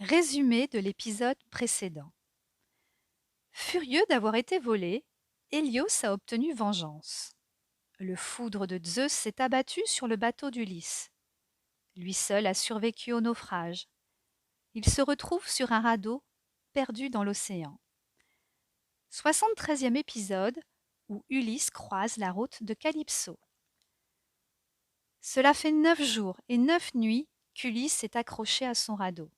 Résumé de l'épisode précédent. Furieux d'avoir été volé, Hélios a obtenu vengeance. Le foudre de Zeus s'est abattu sur le bateau d'Ulysse. Lui seul a survécu au naufrage. Il se retrouve sur un radeau, perdu dans l'océan. 73e épisode où Ulysse croise la route de Calypso. Cela fait 9 jours et 9 nuits qu'Ulysse est accroché à son radeau.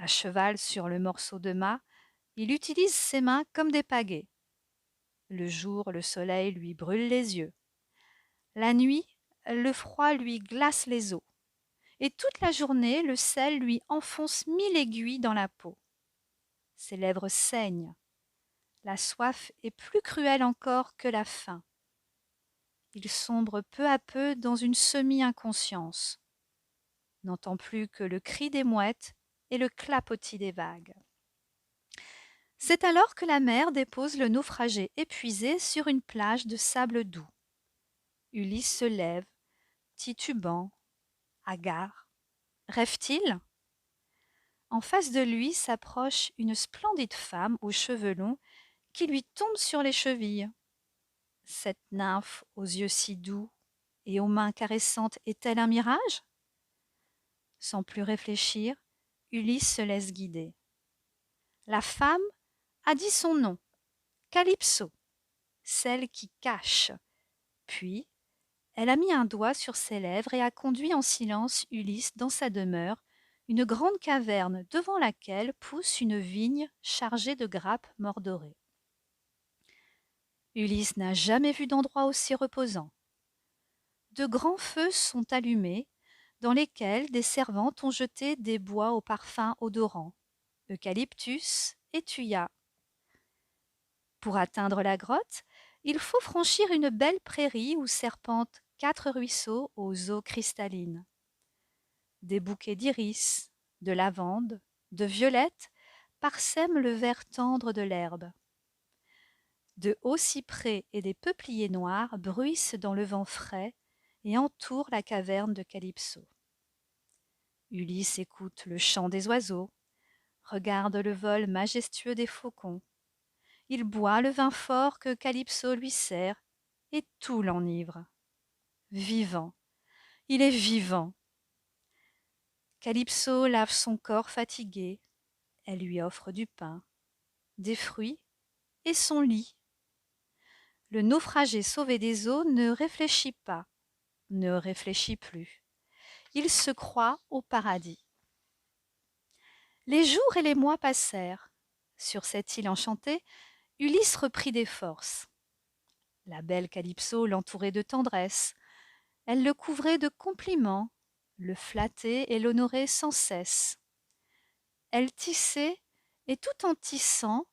À cheval sur le morceau de mât, il utilise ses mains comme des pagaies. Le jour, le soleil lui brûle les yeux. La nuit, le froid lui glace les os. Et toute la journée, le sel lui enfonce 1000 aiguilles dans la peau. Ses lèvres saignent. La soif est plus cruelle encore que la faim. Il sombre peu à peu dans une semi-inconscience, n'entend plus que le cri des mouettes et le clapotis des vagues. C'est alors que la mer dépose le naufragé épuisé sur une plage de sable doux. Ulysse se lève, titubant, hagard. Rêve-t-il? En face de lui s'approche une splendide femme aux cheveux longs qui lui tombe sur les chevilles. Cette nymphe aux yeux si doux et aux mains caressantes est-elle un mirage? Sans plus réfléchir, Ulysse se laisse guider. La femme a dit son nom, Calypso, celle qui cache. Puis, elle a mis un doigt sur ses lèvres et a conduit en silence Ulysse dans sa demeure, une grande caverne devant laquelle pousse une vigne chargée de grappes mordorées. Ulysse n'a jamais vu d'endroit aussi reposant. De grands feux sont allumés, dans lesquels des servantes ont jeté des bois au parfum odorant, eucalyptus et thuya. Pour atteindre la grotte, il faut franchir une belle prairie où serpentent 4 ruisseaux aux eaux cristallines. Des bouquets d'iris, de lavande, de violettes parsèment le vert tendre de l'herbe. De hauts cyprès et des peupliers noirs bruissent dans le vent frais et entourent la caverne de Calypso. Ulysse écoute le chant des oiseaux, regarde le vol majestueux des faucons. Il boit le vin fort que Calypso lui sert et tout l'enivre. Vivant, il est vivant. Calypso lave son corps fatigué, elle lui offre du pain, des fruits et son lit. Le naufragé sauvé des eaux ne réfléchit pas, ne réfléchit plus. Il se croit au paradis. Les jours et les mois passèrent. Sur cette île enchantée, Ulysse reprit des forces. La belle Calypso l'entourait de tendresse. Elle le couvrait de compliments, le flattait et l'honorait sans cesse. Elle tissait, et tout en tissant,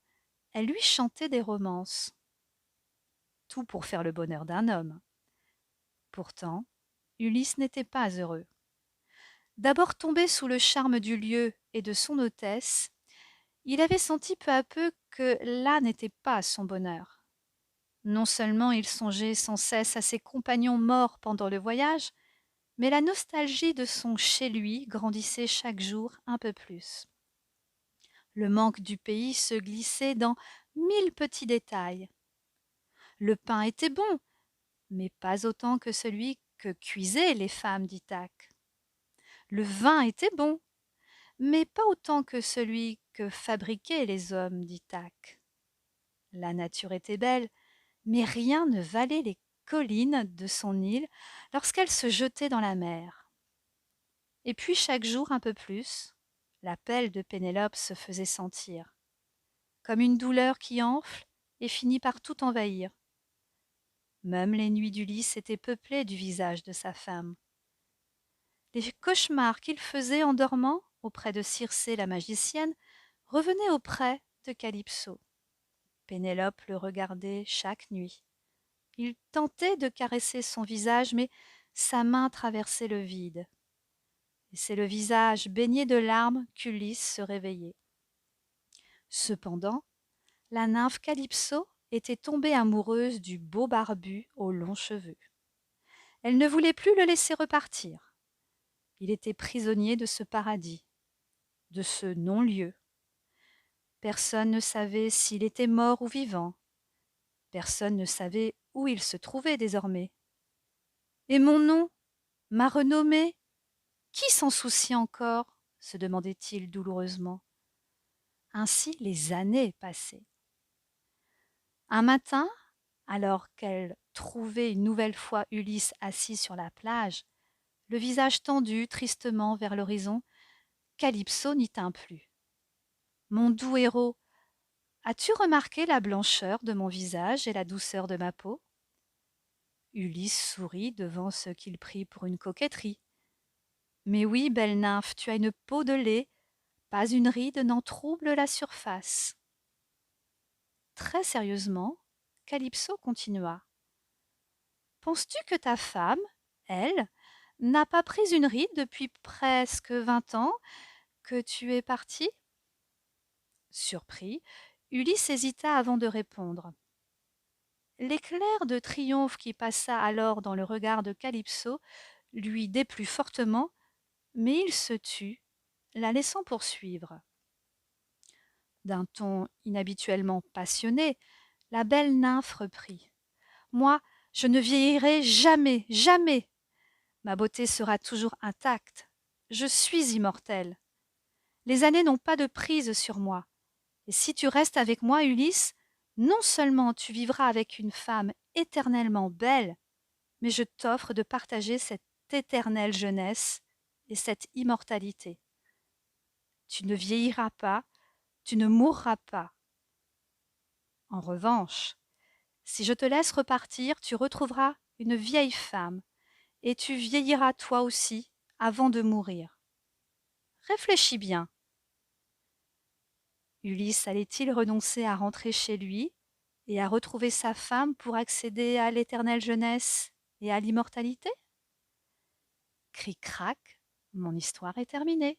elle lui chantait des romances. Tout pour faire le bonheur d'un homme. Pourtant, Ulysse n'était pas heureux. D'abord tombé sous le charme du lieu et de son hôtesse, il avait senti peu à peu que là n'était pas son bonheur. Non seulement il songeait sans cesse à ses compagnons morts pendant le voyage, mais la nostalgie de son chez lui grandissait chaque jour un peu plus. Le manque du pays se glissait dans 1000 petits détails. Le pain était bon, mais pas autant que celui que cuisaient les femmes d'Ithaque. Le vin était bon, mais pas autant que celui que fabriquaient les hommes d'Ithaque. La nature était belle, mais rien ne valait les collines de son île lorsqu'elle se jetait dans la mer. Et puis chaque jour un peu plus, l'appel de Pénélope se faisait sentir, comme une douleur qui enfle et finit par tout envahir. Même les nuits d'Ulysse étaient peuplées du visage de sa femme. Les cauchemars qu'il faisait en dormant auprès de Circé la magicienne revenaient auprès de Calypso. Pénélope le regardait chaque nuit. Il tentait de caresser son visage, mais sa main traversait le vide. Et c'est le visage baigné de larmes qu'Ulysse se réveillait. Cependant, la nymphe Calypso était tombée amoureuse du beau barbu aux longs cheveux. Elle ne voulait plus le laisser repartir. Il était prisonnier de ce paradis. de ce non-lieu. Personne ne savait s'il était mort ou vivant. Personne ne savait où il se trouvait désormais. Et mon nom, ma renommée, qui s'en soucie encore? Se demandait-il douloureusement. Ainsi les années passaient. Un matin, alors qu'elle trouvait une nouvelle fois Ulysse assis sur la plage, le visage tendu tristement vers l'horizon, Calypso n'y tint plus. Mon doux héros, as-tu remarqué la blancheur de mon visage et la douceur de ma peau? Ulysse sourit devant ce qu'il prit pour une coquetterie. Mais oui, belle nymphe, tu as une peau de lait, pas une ride n'en trouble la surface. Très sérieusement, Calypso continua. Penses-tu que ta femme, elle, n'a pas pris une ride depuis presque 20 ans que tu es parti? Surpris, Ulysse hésita avant de répondre. L'éclair de triomphe qui passa alors dans le regard de Calypso lui déplut fortement, mais il se tut, la laissant poursuivre. D'un ton inhabituellement passionné, la belle nymphe reprit. Moi, je ne vieillirai jamais, jamais. Ma beauté sera toujours intacte. Je suis immortelle. Les années n'ont pas de prise sur moi. Et si tu restes avec moi, Ulysse, non seulement tu vivras avec une femme éternellement belle, mais je t'offre de partager cette éternelle jeunesse et cette immortalité. Tu ne vieilliras pas, tu ne mourras pas. En revanche, si je te laisse repartir, tu retrouveras une vieille femme, et tu vieilliras toi aussi avant de mourir. Réfléchis bien. Ulysse allait-il renoncer à rentrer chez lui et à retrouver sa femme pour accéder à l'éternelle jeunesse et à l'immortalité? Cric-crac, mon histoire est terminée.